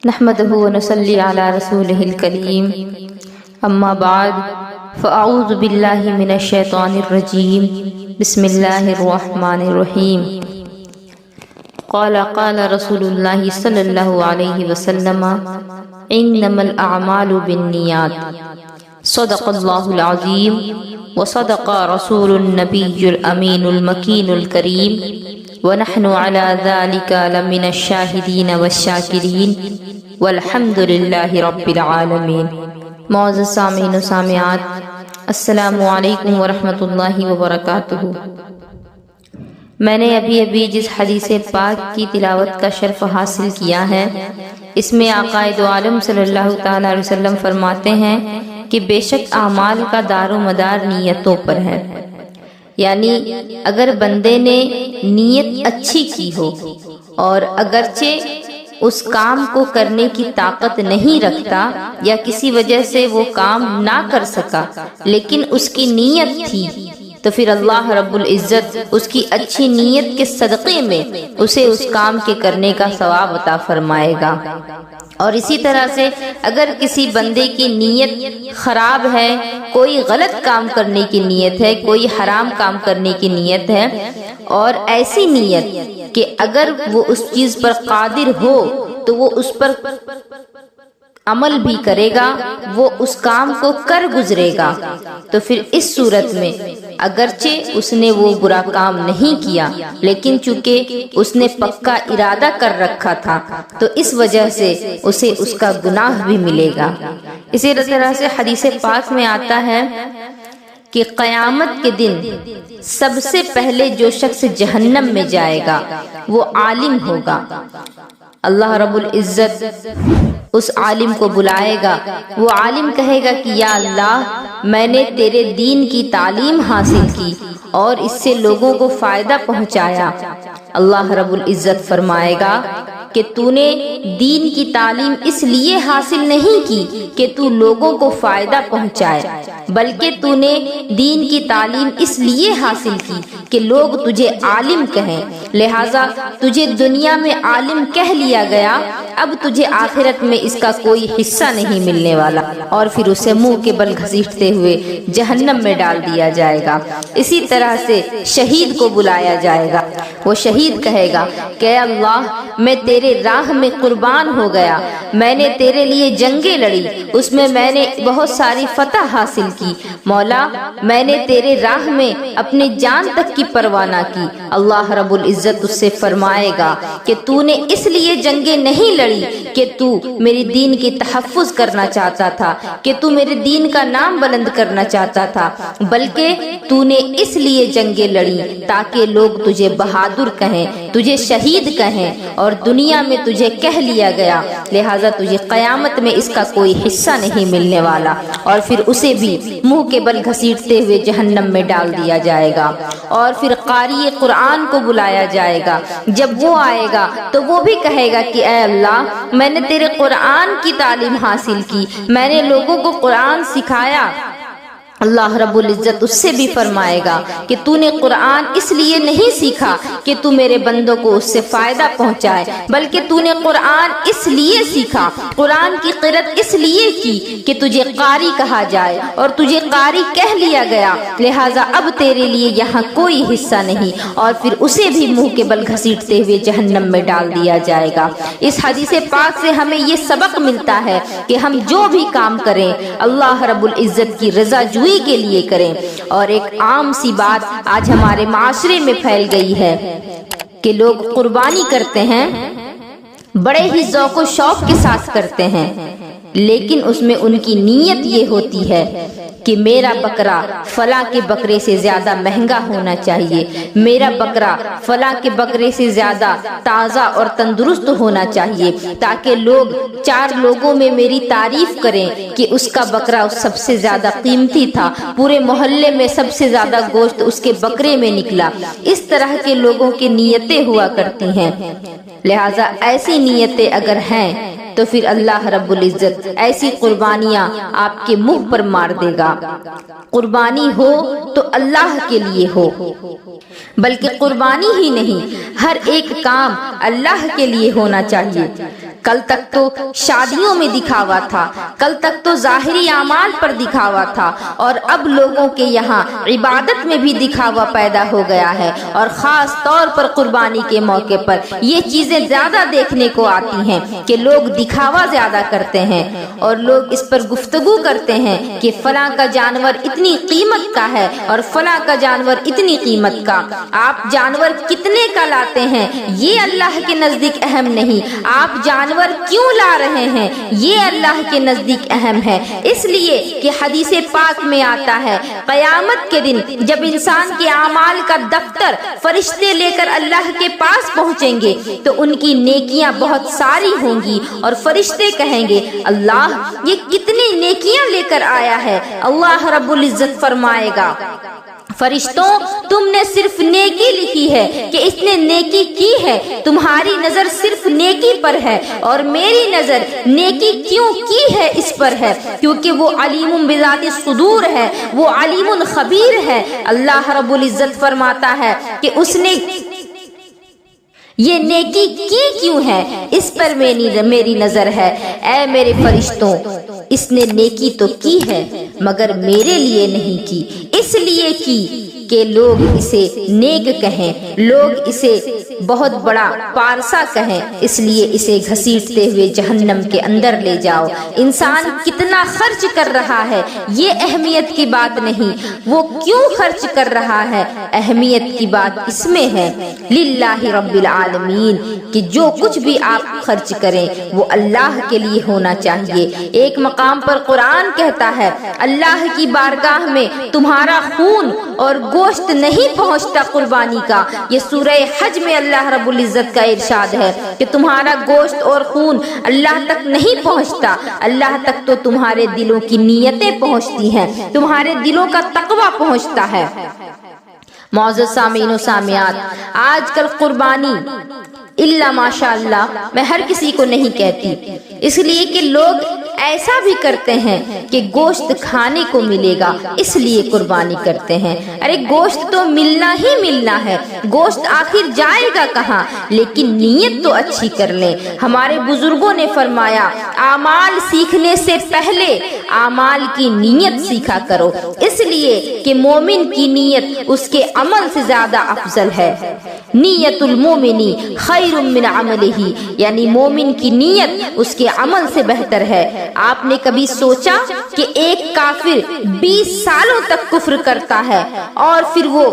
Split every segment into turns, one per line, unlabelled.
نحمده ونصلي على رسوله الكريم اما بعد فاعوذ بالله من الشیطان الرجیم بسم اللہ الرحمن الرحیم قال رسول اللہ صلی اللہ علیہ وسلم انما الاعمال بالنیات صدق اللہ العظیم وصدق رسول النبی الامین المکین الکریم ونحن على ذلك لمن الشاہدین والشاکرین والحمد للہ رب العالمین۔ معزز سامعین و سامعات، السلام علیکم ورحمۃ اللہ وبرکاتہ۔ میں نے ابھی جس حدیث پاک کی تلاوت کا شرف حاصل کیا ہے، اس میں آقا دو عالم صلی اللہ تعالی علیہ وسلم فرماتے ہیں کہ بے شک اعمال کا دار و مدار نیتوں پر ہے، یعنی اگر بندے نے نیت اچھی کی ہو اور اگرچہ اس کام کو کرنے کی طاقت نہیں رکھتا یا کسی وجہ سے وہ کام نہ کر سکا لیکن اس کی نیت تھی، تو پھر اللہ رب العزت اس کی اچھی نیت کے صدقے میں اسے اس کام کے کرنے کا ثواب عطا فرمائے گا۔ اور اسی طرح سے اگر کسی بندے کی نیت خراب ہے، کوئی غلط کام کرنے کی نیت ہے، کوئی حرام کام کرنے کی نیت ہے، اور ایسی نیت کہ اگر وہ اس چیز پر قادر ہو تو وہ اس پر عمل بھی کرے گا، وہ اس کام کو کر گزرے گا، تو پھر اس صورت میں اگرچہ اس نے وہ برا کام نہیں کیا لیکن چونکہ اس نے پکا ارادہ کر رکھا تھا تو اس وجہ سے اسے اس کا گناہ بھی ملے گا۔ اسی طرح سے حدیث پاک میں آتا ہے کہ قیامت کے دن سب سے پہلے جو شخص جہنم میں جائے گا وہ عالم ہوگا۔ اللہ رب العزت اس عالم کو بلائے گا، وہ عالم کہے گا کہ یا اللہ، میں نے تیرے دین کی تعلیم حاصل کی اور اس سے لوگوں کو فائدہ پہنچایا۔ اللہ رب العزت فرمائے گا کہ تو نے دین کی تعلیم اس لیے حاصل نہیں کی کہ تو لوگوں کو فائدہ پہنچائے، بلکہ تو نے دین کی تعلیم اس لیے حاصل کی کہ لوگ تجھے عالم کہیں، لہٰذا تجھے دنیا میں عالم کہہ لیا گیا، اب تجھے آخرت میں اس کا کوئی حصہ نہیں ملنے والا، اور پھر اسے منہ کے بل گھسیٹتے ہوئے جہنم میں ڈال دیا جائے گا۔ اسی طرح سے شہید کو بلایا جائے گا، وہ شہید کہے گا کہ اللہ، میں تیرے راہ میں قربان ہو گیا، میں نے تیرے لیے جنگیں لڑی، اس میں میں نے بہت ساری فتح حاصل کی، مولا میں نے تیرے راہ میں اپنی جان تک کی پرواہ نہ کی۔ اللہ رب العزت اس سے فرمائے گا کہ تو نے اس لیے جنگیں نہیں لڑی کہ تو میری دین کی تحفظ کرنا چاہتا تھا، کہ تو میرے دین کا نام بلند کرنا چاہتا تھا، بلکہ تو نے اس لیے جنگیں لڑی تاکہ لوگ تجھے بہادر کہیں، تجھے شہید کہیں، اور دنیا میں تجھے کہہ لیا گیا، لہٰذا تجھے قیامت میں اس کا کوئی حصہ نہیں ملنے والا، اور پھر اسے بھی منہ کے بل گھسیٹتے ہوئے جہنم میں ڈال دیا جائے گا۔ اور پھر قاری قرآن کو بلایا جائے گا، جب وہ آئے گا تو وہ بھی کہے گا کہ اے اللہ، میں نے تیرے قرآن کی تعلیم حاصل کی، میں نے لوگوں کو قرآن سکھایا۔ اللہ رب العزت اس سے بھی فرمائے گا کہ تو نے قرآن اس لیے نہیں سیکھا کہ تو میرے بندوں کو اس سے فائدہ پہنچائے، بلکہ تو نے قرآن اس لیے سیکھا، قرآن کی قرأت اس لیے کی کہ تجھے قاری کہا جائے، اور تجھے قاری کہہ لیا گیا، لہٰذا اب تیرے لیے یہاں کوئی حصہ نہیں، اور پھر اسے بھی منہ کے بل گھسیٹتے ہوئے جہنم میں ڈال دیا جائے گا۔ اس حدیث پاک سے ہمیں یہ سبق ملتا ہے کہ ہم جو بھی کام کریں اللہ رب العزت کی رضا جوئی کے لیے کریں۔ اور ایک عام سی بات آج ہمارے معاشرے میں پھیل گئی ہے کہ لوگ قربانی کرتے ہیں، بڑے ہی ذوق و شوق کے ساتھ کرتے ہیں، لیکن اس میں ان کی نیت یہ ہوتی ہے کہ میرا بکرا فلاں کے بکرے سے زیادہ مہنگا ہونا چاہیے، میرا بکرا فلاں کے بکرے سے زیادہ تازہ اور تندرست ہونا چاہیے، تاکہ لوگ چار لوگوں میں میری تعریف کریں کہ اس کا بکرا سب سے زیادہ قیمتی تھا، پورے محلے میں سب سے زیادہ گوشت اس کے بکرے میں نکلا۔ اس طرح کے لوگوں کی نیتیں ہوا کرتی ہیں، لہٰذا ایسی نیتیں اگر ہیں تو پھر اللہ رب العزت ایسی قربانیاں آپ کے منہ پر مار دے گا۔ قربانی ہو تو اللہ کے لیے ہو، بلکہ قربانی ہی نہیں، ہر ایک کام اللہ کے لیے ہونا چاہیے۔ کل تک تو شادیوں میں دکھاوا تھا، کل تک تو ظاہری اعمال پر دکھاوا تھا، اور اب لوگوں کے یہاں عبادت میں بھی دکھاوا پیدا ہو گیا ہے، اور خاص طور پر قربانی کے موقع پر یہ چیزیں زیادہ دیکھنے کو آتی ہیں کہ لوگ دکھاوا زیادہ کرتے ہیں، اور لوگ اس پر گفتگو کرتے ہیں کہ فلاں کا جانور اتنی قیمت کا ہے اور فلاں کا جانور اتنی قیمت کا۔ آپ جانور کتنے کا لاتے ہیں یہ اللہ کے نزدیک اہم نہیں، آپ جانور کیوں لا رہے ہیں یہ اللہ کے نزدیک اہم ہے، اس لیے کہ حدیث پاک میں آتا ہے قیامت کے دن جب انسان کے اعمال کا دفتر فرشتے لے کر اللہ کے پاس پہنچیں گے تو ان کی نیکیاں بہت ساری ہوں گی، اور فرشتے کہیں گے اللہ یہ کتنی نیکیاں لے کر آیا ہے؟ اللہ رب العزت فرمائے گا فرشتوں تم نے صرف نیکی لکھی ہے کہ اس نے نیکی کی ہے، تمہاری نظر صرف نیکی پر ہے، اور میری نظر نیکی کیوں کی ہے اس پر ہے کیونکہ وہ علیم بذات الصدور ہے، وہ علیم خبیر ہے۔ اللہ رب العزت فرماتا ہے کہ اس نے یہ نیکی کی کیوں ہے، اس پر میری نظر ہے۔ اے میرے فرشتوں اس نے نیکی تو کی ہے مگر میرے لیے نہیں کی، اس لیے کی کہ لوگ اسے نیک کہیں، لوگ اسے بہت بڑا پارسا کہیں، اس لیے اسے گھسیٹتے ہوئے جہنم کے اندر لے جاؤ۔ انسان کتنا خرچ کر رہا ہے یہ اہمیت کی بات نہیں، وہ کیوں خرچ کر رہا ہے اہمیت کی بات اس میں ہے۔ للہ رب العالمین کہ جو کچھ بھی آپ خرچ کریں وہ اللہ کے لیے ہونا چاہیے۔ ایک مقام پر قرآن کہتا ہے اللہ کی بارگاہ میں تمہارا خون اور گوشت نہیں پہنچتا قربانی کا، یہ سورہ حج میں اللہ رب العزت کا ارشاد ہے کہ تمہارا گوشت اور خون اللہ تک نہیں پہنچتا، اللہ تک تو تمہارے دلوں کی نیتیں پہنچتی ہیں، تمہارے دلوں کا تقوی پہنچتا ہے۔ معزز سامعین و سامعات، آج کل قربانی الا ماشاء اللہ میں ہر کسی کو نہیں کہتی، اس لیے کہ لوگ ایسا بھی کرتے ہیں کہ گوشت کھانے کو ملے گا اس لیے قربانی کرتے ہیں۔ ارے گوشت تو ملنا ہی ملنا ہے، گوشت آخر جائے گا کہاں؟ لیکن نیت تو اچھی کر لیں۔ ہمارے بزرگوں نے فرمایا اعمال سیکھنے سے پہلے اعمال کی نیت سیکھا کرو، اس لیے کہ مومن کی نیت اس کے عمل سے زیادہ افضل ہے۔ نیت المومنی خیر من عملہ، یعنی مومن کی نیت اس کے عمل سے بہتر ہے۔ آپ نے کبھی سوچا کہ ایک کافر 20 سالوں تک کفر کرتا ہے اور پھر وہ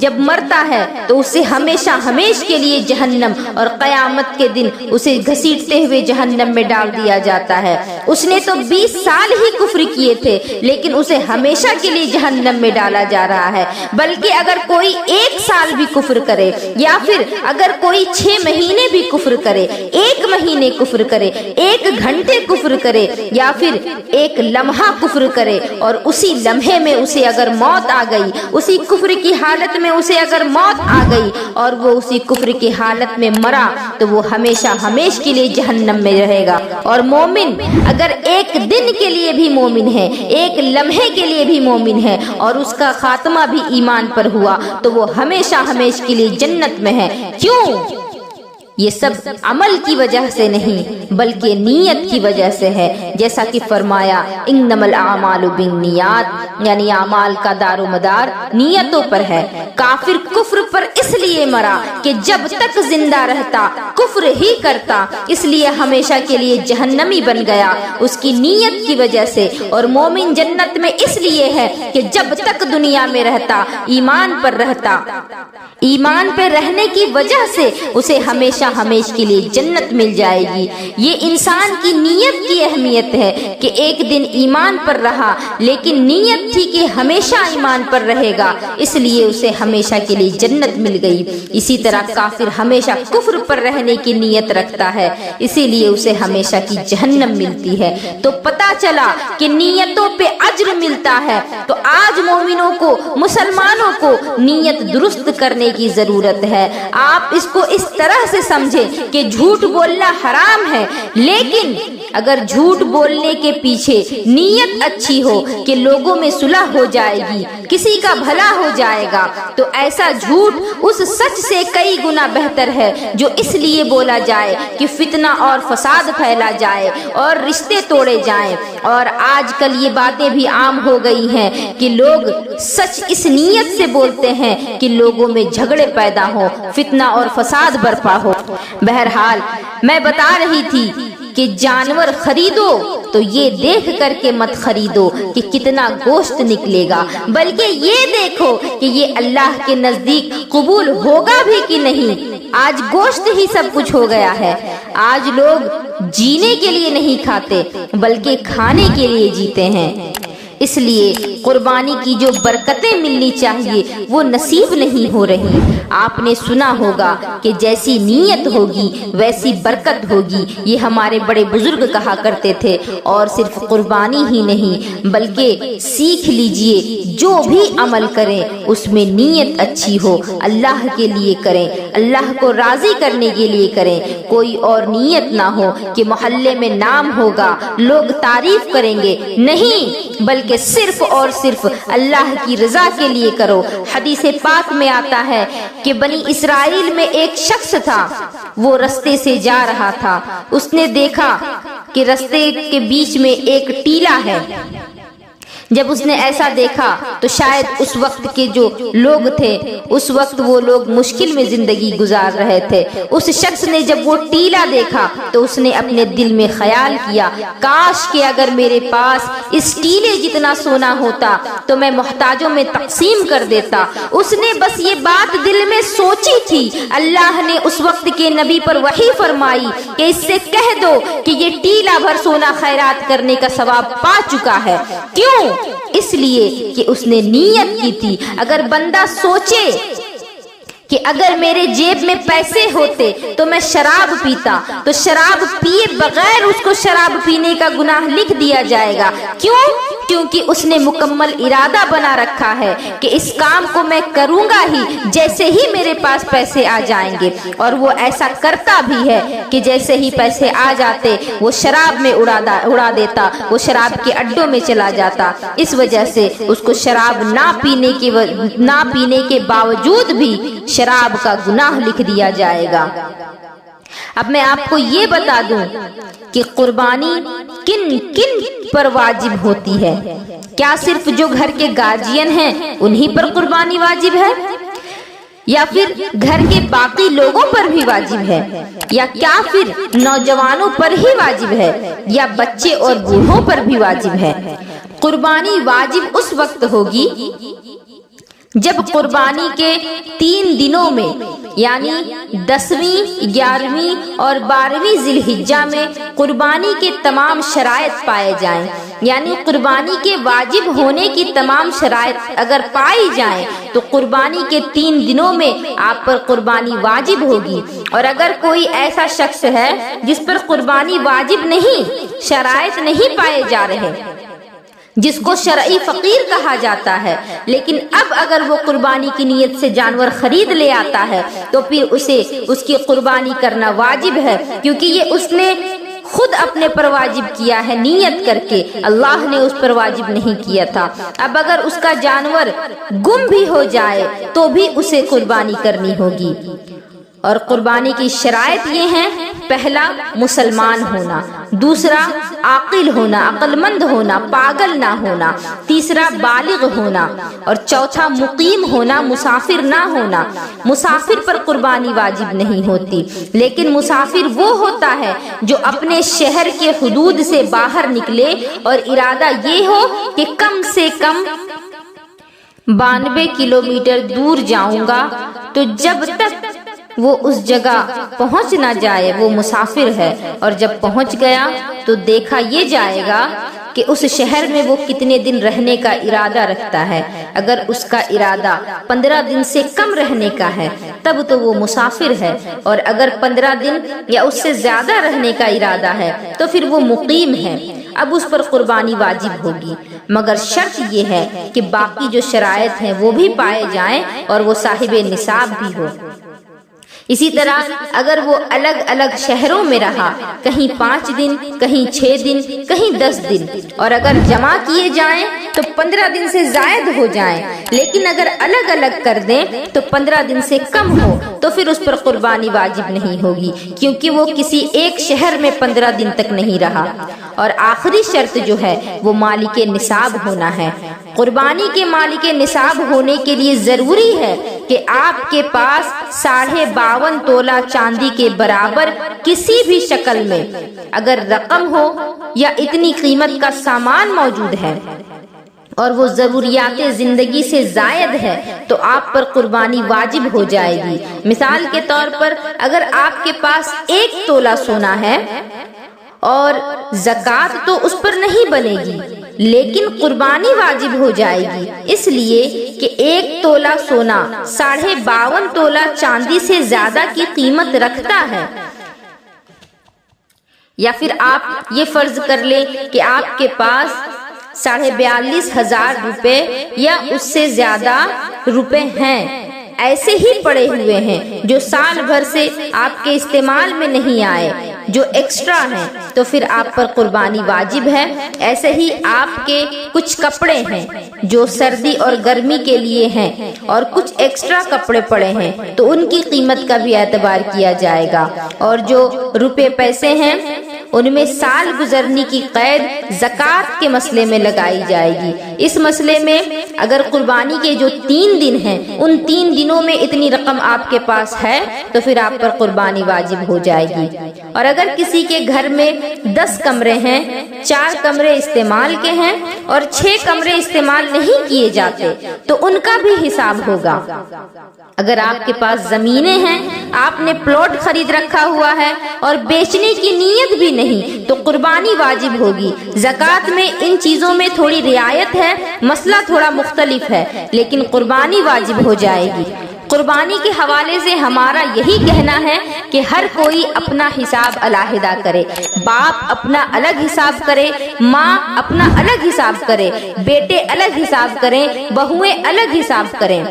جب مرتا ہے تو اسے ہمیشہ ہمیش کے لیے جہنم اور قیامت کے دن اسے گھسیٹتے ہوئے جہنم میں ڈال دیا جاتا ہے؟ اس نے تو 20 سال ہی کفر کیے تھے لیکن اسے ہمیشہ کے لیے جہنم میں ڈالا جا رہا ہے۔ بلکہ اگر کوئی 1 سال بھی کفر کرے یا پھر اگر کوئی 6 مہینے بھی کفر کرے، 1 مہینے کفر کرے، 1 گھنٹے کفر کرے یا پھر 1 لمحہ کفر کرے اور اسی لمحے میں اسے اگر موت آ گئی، اسی کفر کی حالت میں اسے اگر موت آ گئی اور وہ اسی کفر کی حالت میں مرا تو وہ ہمیشہ ہمیش کے لیے جہنم میں رہے گا۔ اور مومن اگر 1 دن کے لیے بھی مومن ہے، 1 لمحے کے لیے بھی مومن ہے اور اس کا خاتمہ بھی ایمان پر ہوا تو وہ ہمیشہ ہمیش کے لیے جنت میں ہے۔ کیوں؟ یہ سب عمل کی وجہ سے نہیں بلکہ نیت کی وجہ سے ہے، جیسا کہ فرمایا انما الاعمال بالنیات، یعنی اعمال کا دار و مدار نیتوں پر ہے۔ کافر کفر پر اس لیے مرا کہ جب تک زندہ رہتا کفر ہی کرتا، اس لیے ہمیشہ کے لیے جہنمی بن گیا اس کی نیت کی وجہ سے۔ اور مومن جنت میں اس لیے ہے کہ جب تک دنیا میں رہتا ایمان پر رہتا، ایمان پر رہنے کی وجہ سے اسے ہمیشہ ہمیش کے لیے جنت مل جائے گی۔ یہ انسان کی نیت کی اہمیت ہے کہ ایک دن ایمان پر رہا لیکن نیت تھی کہ ہمیشہ ایمان پر رہے گا، اس لیے اسے ہمیشہ کے لیے جنت مل گئی۔ اسی طرح کافر ہمیشہ کفر پر رہنے کی نیت رکھتا ہے، اسی لیے اسے ہمیشہ کی جہنم ملتی ہے۔ تو پتہ چلا کہ نیتوں پہ اجر ملتا ہے، تو آج مومنوں کو، مسلمانوں کو نیت درست کرنے کی ضرورت ہے۔ آپ اس کو اس طرح سے سمجھیں کہ جھوٹ بولنا حرام ہے، لیکن اگر جھوٹ بولنے کے پیچھے نیت اچھی ہو کہ لوگوں میں صلح ہو جائے گی، کسی کا بھلا ہو جائے گا، تو ایسا جھوٹ اس سچ سے کئی گنا بہتر ہے جو اس لیے بولا جائے کہ فتنہ اور فساد پھیلا جائے اور رشتے توڑے جائیں۔ اور آج کل یہ باتیں بھی عام ہو گئی ہیں کہ لوگ سچ اس نیت سے بولتے ہیں کہ لوگوں میں جھگڑے پیدا ہو، فتنہ اور فساد برپا ہو۔ بہرحال میں بتا رہی تھی کہ جانور خریدو تو یہ دیکھ کر کے مت خریدو کہ کتنا گوشت نکلے گا، بلکہ یہ دیکھو کہ یہ اللہ کے نزدیک قبول ہوگا بھی کہ نہیں۔ آج گوشت ہی سب کچھ ہو گیا ہے۔ آج لوگ جینے کے لیے نہیں کھاتے بلکہ کھانے کے لیے جیتے ہیں۔ اس لیے قربانی کی جو برکتیں ملنی چاہیے وہ نصیب نہیں ہو رہی۔ آپ نے سنا ہوگا کہ جیسی نیت ہوگی ویسی برکت ہوگی، یہ ہمارے بڑے بزرگ کہا کرتے تھے۔ اور صرف قربانی ہی نہیں بلکہ سیکھ لیجئے جو بھی عمل کریں اس میں نیت اچھی ہو، اللہ کے لیے کریں، اللہ کو راضی کرنے کے لیے کریں۔ کوئی اور نیت نہ ہو کہ محلے میں نام ہوگا، لوگ تعریف کریں گے، نہیں، بلکہ صرف اور صرف اللہ کی رضا کے لیے کرو۔ حدیث پاک میں آتا ہے کہ بنی اسرائیل میں ایک شخص تھا، وہ رستے سے جا رہا تھا، اس نے دیکھا کہ رستے کے بیچ میں ایک ٹیلا ہے۔ جب اس نے ایسا دیکھا تو شاید اس وقت کے جو لوگ تھے، اس وقت وہ لوگ مشکل میں زندگی گزار رہے تھے۔ اس شخص نے جب وہ ٹیلا دیکھا تو اس نے اپنے دل میں خیال کیا، کاش کہ اگر میرے پاس اس ٹیلے جتنا سونا ہوتا تو میں محتاجوں میں تقسیم کر دیتا۔ اس نے بس یہ بات دل میں سوچی تھی، اللہ نے اس وقت کے نبی پر وحی فرمائی کہ اس سے کہہ دو کہ یہ ٹیلا بھر سونا خیرات کرنے کا ثواب پا چکا ہے۔ کیوں؟ اس لیے کہ اس نے نیت کی تھی۔ اگر بندہ سوچے کہ اگر میرے جیب میں پیسے ہوتے تو میں شراب پیتا، تو شراب پیے بغیر اس کو شراب پینے کا گناہ لکھ دیا جائے گا۔ کیوں؟ کیونکہ اس نے مکمل ارادہ بنا رکھا ہے کہ اس کام کو میں کروں گا ہی جیسے ہی میرے پاس پیسے آ جائیں گے، اور وہ ایسا کرتا بھی ہے کہ جیسے ہی پیسے آ جاتے وہ شراب میں اڑا دیتا، وہ شراب کے اڈوں میں چلا جاتا۔ اس وجہ سے اس کو شراب نہ پینے کے باوجود بھی شراب کا گناہ لکھ دیا جائے گا۔ اب میں آپ کو یہ بتا دوں کہ قربانی کن کن پر واجب ہوتی ہے۔ کیا صرف جو گھر کے گارجین ہیں انہی پر قربانی واجب ہے، یا پھر گھر کے باقی لوگوں پر بھی واجب ہے، یا کیا پھر نوجوانوں پر ہی واجب ہے، یا بچے اور بوڑھوں پر بھی واجب ہے؟ قربانی واجب اس وقت ہوگی جب قربانی کے 3 دنوں میں یعنی 10ویں، 11ویں اور 12ویں ذی الحجہ میں قربانی کے تمام شرائط پائے جائیں، یعنی قربانی کے واجب ہونے کی تمام شرائط اگر پائی جائیں تو قربانی کے 3 دنوں میں آپ پر قربانی واجب ہوگی۔ اور اگر کوئی ایسا شخص ہے جس پر قربانی واجب نہیں، شرائط نہیں پائے جا رہے، جس کو شرعی فقیر کہا جاتا ہے، لیکن اب اگر وہ قربانی کی نیت سے جانور خرید لے آتا ہے تو پھر اسے اس کی قربانی کرنا واجب ہے، کیونکہ یہ اس نے خود اپنے پر واجب کیا ہے نیت کر کے، اللہ نے اس پر واجب نہیں کیا تھا۔ اب اگر اس کا جانور گم بھی ہو جائے تو بھی اسے قربانی کرنی ہوگی۔ اور قربانی کی شرائط یہ ہیں: پہلا، مسلمان ہونا، دوسرا، عاقل ہونا، عقل مند ہونا، پاگل نہ ہونا، تیسرا، بالغ ہونا، اور چوتھا، مقیم ہونا، مسافر نہ ہونا۔ مسافر پر قربانی واجب نہیں ہوتی، لیکن مسافر وہ ہوتا ہے جو اپنے شہر کے حدود سے باہر نکلے اور ارادہ یہ ہو کہ کم سے کم 92 کلومیٹر دور جاؤں گا، تو جب تک وہ اس جگہ پہنچ نہ جائے وہ مسافر ہے، اور جب پہنچ گیا تو دیکھا یہ جائے گا کہ اس شہر میں وہ کتنے دن رہنے کا ارادہ رکھتا ہے۔ اگر اس کا ارادہ 15 دن سے کم رہنے کا ہے تب تو وہ مسافر ہے، اور اگر 15 دن یا اس سے زیادہ رہنے کا ارادہ ہے تو پھر وہ مقیم ہے۔ اب اس پر قربانی واجب ہوگی، مگر شرط یہ ہے کہ باقی جو شرائط ہیں وہ بھی پائے جائیں اور وہ صاحب نصاب بھی ہو۔ اسی طرح اگر وہ الگ الگ شہروں میں رہا، کہیں 5 دن، کہیں 6 دن، کہیں 10 دن، اور اگر جمع کیے جائیں تو 15 دن سے زائد ہو جائیں، لیکن اگر الگ الگ کر دیں تو 15 دن سے کم ہو تو پھر اس پر قربانی واجب نہیں ہوگی، کیونکہ وہ کسی ایک شہر میں 15 دن تک نہیں رہا۔ اور آخری شرط جو ہے وہ مالک نصاب ہونا ہے۔ قربانی کے مالک نصاب ہونے کے لیے ضروری ہے کہ آپ کے پاس 52.5 تولہ چاندی کے برابر کسی بھی شکل میں اگر رقم ہو یا اتنی قیمت کا سامان موجود ہے اور وہ ضروریات زندگی سے زائد ہے تو آپ پر قربانی واجب ہو جائے گی۔ مثال کے طور پر اگر آپ کے پاس 1 تولہ سونا ہے اور زکوٰۃ تو اس پر نہیں بنے گی، لیکن قربانی واجب ہو جائے گی، اس لیے کہ 1 تولہ سونا 52.5 تولہ چاندی سے زیادہ کی قیمت رکھتا ہے۔ یا پھر آپ یہ فرض کر لیں کہ آپ کے پاس 42,500 روپے یا اس سے زیادہ روپے ہیں، ایسے ہی پڑے ہوئے ہیں جو سال بھر سے آپ کے استعمال میں نہیں آئے، جو ایکسٹرا ہیں، تو پھر آپ پر قربانی واجب ہے۔ ایسے ہی آپ کے کچھ کپڑے ہیں جو سردی اور گرمی کے لیے ہیں اور کچھ ایکسٹرا کپڑے پڑے ہیں تو ان کی قیمت کا بھی اعتبار کیا جائے گا، اور جو روپے پیسے ہیں ان میں سال گزرنے کی قید زکوٰۃ کے مسئلے میں لگائی جائے گی۔ اس مسئلے میں اگر قربانی کے جو 3 دن ہیں ان 3 دنوں میں اتنی رقم آپ کے پاس ہے تو پھر آپ پر قربانی واجب ہو جائے گی۔ اور اگر کسی کے گھر میں 10 کمرے ہیں، 4 کمرے استعمال کے ہیں اور 6 کمرے استعمال نہیں کیے جاتے تو ان کا بھی حساب ہوگا۔ اگر آپ کے پاس زمینیں ہیں، آپ نے پلاٹ خرید رکھا ہوا ہے اور بیچنے کی نیت بھی نہیں تو قربانی واجب ہوگی۔ زکوٰۃ میں ان چیزوں میں تھوڑی رعایت ہے، مسئلہ تھوڑا مختلف ہے، لیکن قربانی واجب ہو جائے گی۔ قربانی کے حوالے سے ہمارا یہی کہنا ہے کہ ہر کوئی اپنا حساب علیحدہ کرے، باپ اپنا الگ حساب کرے، ماں اپنا الگ حساب کرے، بیٹے الگ حساب کریں، بہویں الگ حساب کریں۔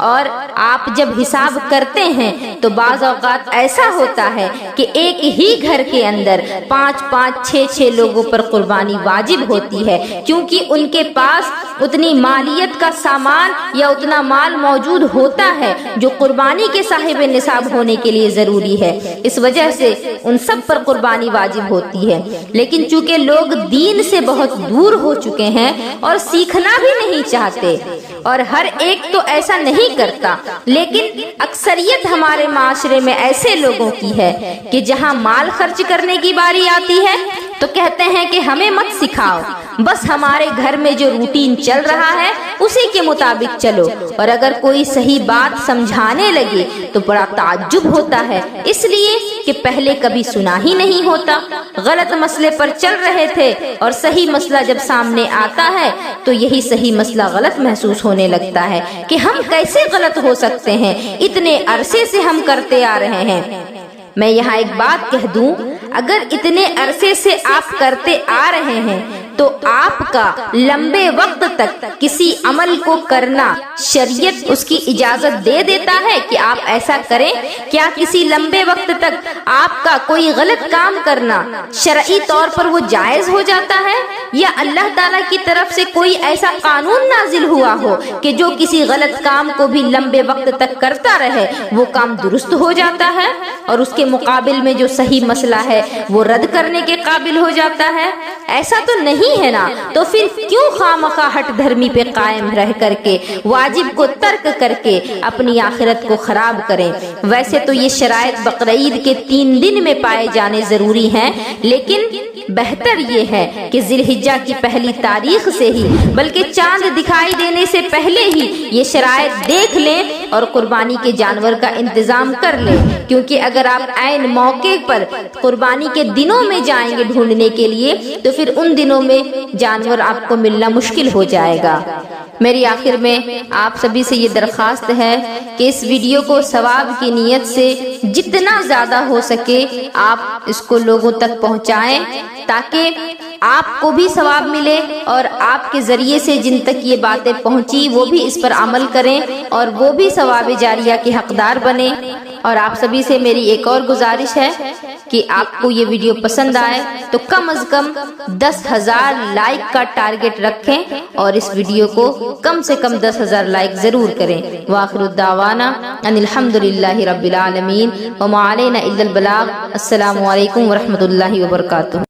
اور آپ جب حساب کرتے ہیں تو بعض اوقات ایسا ہوتا ہے کہ ایک ہی گھر کے اندر 5-5، 6-6 لوگوں پر قربانی واجب ہوتی ہے، کیونکہ ان کے پاس اتنی مالیت کا سامان یا اتنا مال موجود ہوتا ہے جو قربانی کے صاحب نصاب ہونے کے لیے ضروری ہے، اس وجہ سے ان سب پر قربانی واجب ہوتی ہے۔ لیکن چونکہ لوگ دین سے بہت دور ہو چکے ہیں اور سیکھنا بھی نہیں چاہتے، اور ہر ایک تو ایسا نہیں کرتا، لیکن اکثریت ہمارے معاشرے میں ایسے لوگوں کی ہے کہ جہاں مال خرچ کرنے کی باری آتی ہے تو کہتے ہیں کہ ہمیں مت سکھاؤ، بس ہمارے گھر میں جو روٹین چل رہا ہے اسی کے مطابق چلو۔ اور اگر کوئی صحیح بات سمجھانے لگے تو بڑا تعجب ہوتا ہے، اس لیے کہ پہلے کبھی سنا ہی نہیں ہوتا، غلط مسئلے پر چل رہے تھے اور صحیح مسئلہ جب سامنے آتا ہے تو یہی صحیح مسئلہ غلط محسوس ہونے لگتا ہے کہ ہم کیسے غلط ہو سکتے ہیں، اتنے عرصے سے ہم کرتے آ رہے ہیں۔ میں یہاں ایک بات کہہ دوں، اگر اتنے عرصے سے آپ کرتے آ رہے ہیں تو آپ کا لمبے وقت تک کسی عمل کو کرنا شریعت اس کی اجازت دے دیتا ہے کہ آپ ایسا کریں؟ کیا کسی لمبے وقت تک آپ کا کوئی غلط کام کرنا شرعی طور پر وہ جائز ہو جاتا ہے، یا اللہ تعالیٰ کی طرف سے کوئی ایسا قانون نازل ہوا ہو کہ جو کسی غلط کام کو بھی لمبے وقت تک کرتا رہے وہ کام درست ہو جاتا ہے اور اس کے مقابل میں جو صحیح مسئلہ ہے وہ رد کرنے کے قابل ہو جاتا ہے؟ ایسا تو نہیں ہے نا، تو پھر کیوں خواہ ہٹ دھرمی پہ قائم رہ کر کے واجب کو ترک کر کے اپنی آخرت کو خراب کریں؟ ویسے تو یہ شرائط بقرعید کے 3 دن میں پائے جانے ضروری ہیں، لیکن بہتر یہ ہے کہ ذی الحجہ کی پہلی تاریخ سے ہی بلکہ چاند دکھائی دینے سے پہلے ہی یہ شرائط دیکھ لیں اور قربانی کے جانور کا انتظام کر لیں، کیونکہ اگر آپ عین موقع پر قربانی کے دنوں میں جائیں گے ڈھونڈنے کے لیے تو پھر ان دنوں میں جانور آپ کو ملنا مشکل ہو جائے گا۔ میری آخر میں آپ سبھی سے یہ درخواست ہے کہ اس ویڈیو کو ثواب کی نیت سے جتنا زیادہ ہو سکے آپ اس کو لوگوں تک پہنچائیں تاکہ آپ کو بھی ثواب ملے اور آپ کے ذریعے سے جن تک یہ باتیں پہنچی وہ بھی اس پر عمل کریں اور وہ بھی ثواب جاریہ کے حقدار بنے۔ اور آپ سبھی سے میری ایک اور گزارش ہے کہ آپ کو یہ ویڈیو پسند آئے تو کم از کم 10,000 لائک کا ٹارگٹ رکھیں اور اس ویڈیو کو کم سے کم 10,000 لائک ضرور کریں۔ وآخر الدعوانا ان الحمدللہ رب العالمین وما علینا الا البلاغ۔ السلام علیکم ورحمۃ اللہ وبرکاتہ۔